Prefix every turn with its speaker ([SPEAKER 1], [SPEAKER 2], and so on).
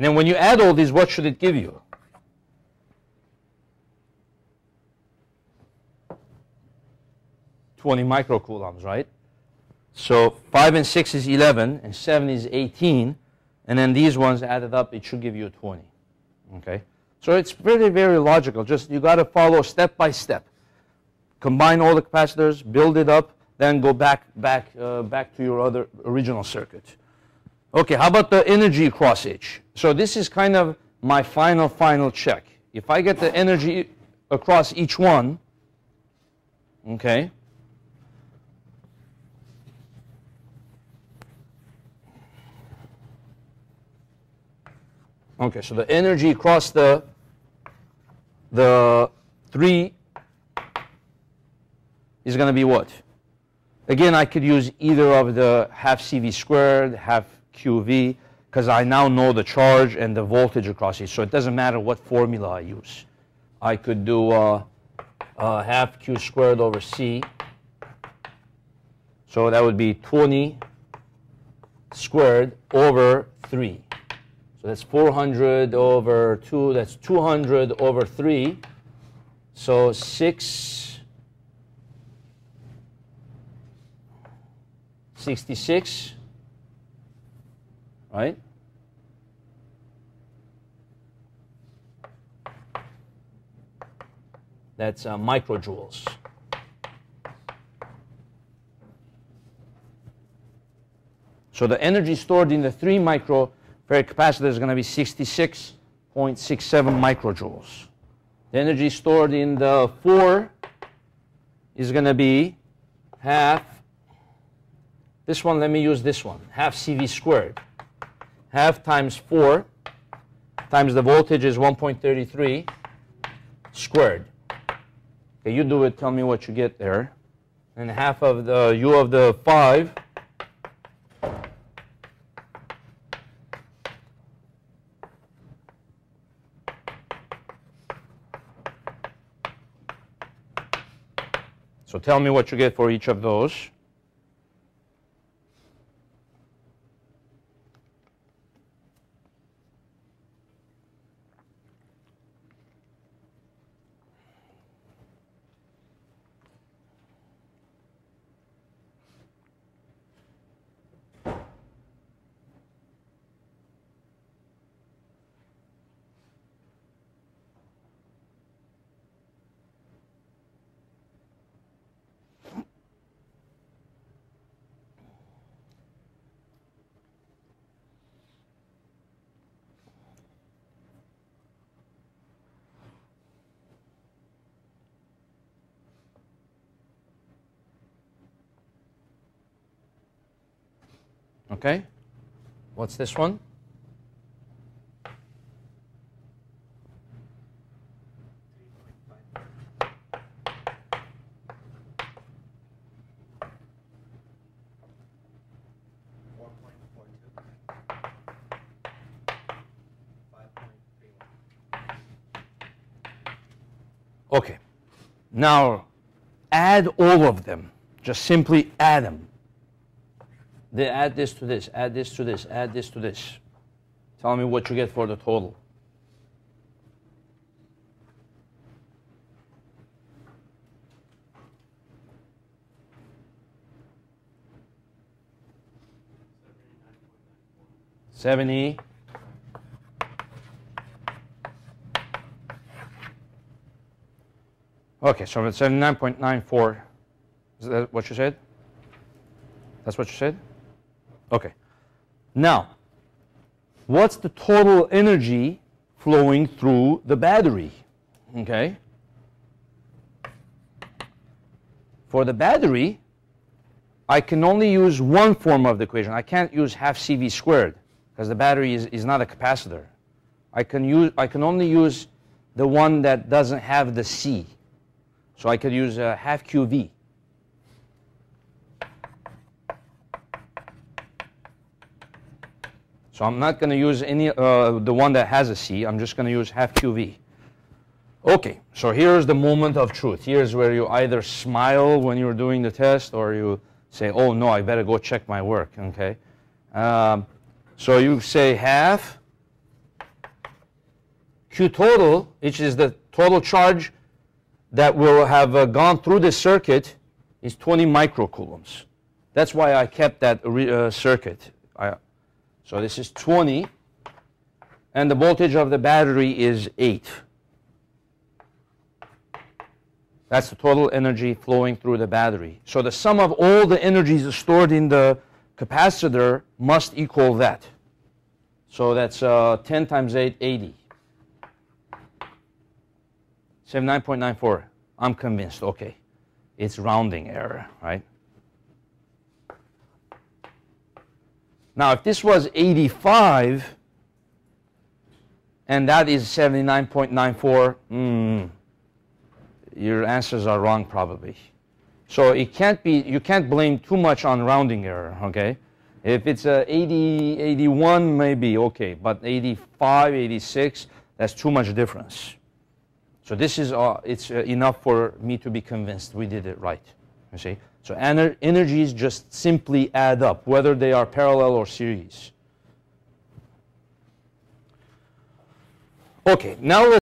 [SPEAKER 1] And then when you add all these, what should it give you? (20 microcoulombs, right? So 5 and 6 is 11, and 7 is 18, and then these ones added up, it should give you 20. Okay? So it's very, very logical. Just you got to follow step by step. Combine all the capacitors, build it up, then go back to your other original circuit. Okay, how about the energy across each? So this is kind of my final check. If I get the energy across each one, okay, so the energy across the 3 is going to be what? Again, I could use either of the half CV squared, half QV, because I now know the charge and the voltage across each. So it doesn't matter what formula I use. I could do half Q squared over C. So that would be 20 squared over 3. So that's 400 over 2. That's 200 over 3. So 666, right? That's microjoules. So the energy stored in the 3 microfarad capacitor is going to be 66.67 microjoules. The energy stored in the 4 is going to be half. This one, let me use this one, half CV squared. Half times 4 times the voltage is 1.33 squared. Okay, you do it, tell me what you get there. And half of the U of the 5 so tell me what you get for each of those. Okay, what's this one? Okay, now add all of them. Just simply add them. They add this to this, add this to this, add this to this. Tell me what you get for the total. $70. Okay, so it's 79.94. Is that what you said? That's what you said? Okay. Now, what's the total energy flowing through the battery? Okay. For the battery, I can only use one form of the equation. I can't use half CV squared because the battery is not a capacitor. I can only use the one that doesn't have the C. So I could use half QV. So I'm not going to use any the one that has a C. I'm just going to use half QV. Okay, so here's the moment of truth. Here's where you either smile when you're doing the test or you say, oh no, I better go check my work, okay? So you say half Q total, which is the total charge that will have gone through the circuit, is 20 microcoulombs. That's why I kept that circuit. So this is 20, and the voltage of the battery is 8. That's the total energy flowing through the battery. So the sum of all the energies stored in the capacitor must equal that. So that's 10 times 8, 80. 79.94. I'm convinced. Okay. It's rounding error, right? Now, if this was 85, and that is 79.94, your answers are wrong probably. So it can't be, you can't blame too much on rounding error, okay? If it's 80, 81, maybe, okay, but 85, 86, that's too much difference. So this is, it's enough for me to be convinced we did it right, you see? So energies just simply add up, whether they are parallel or series. Okay, now let's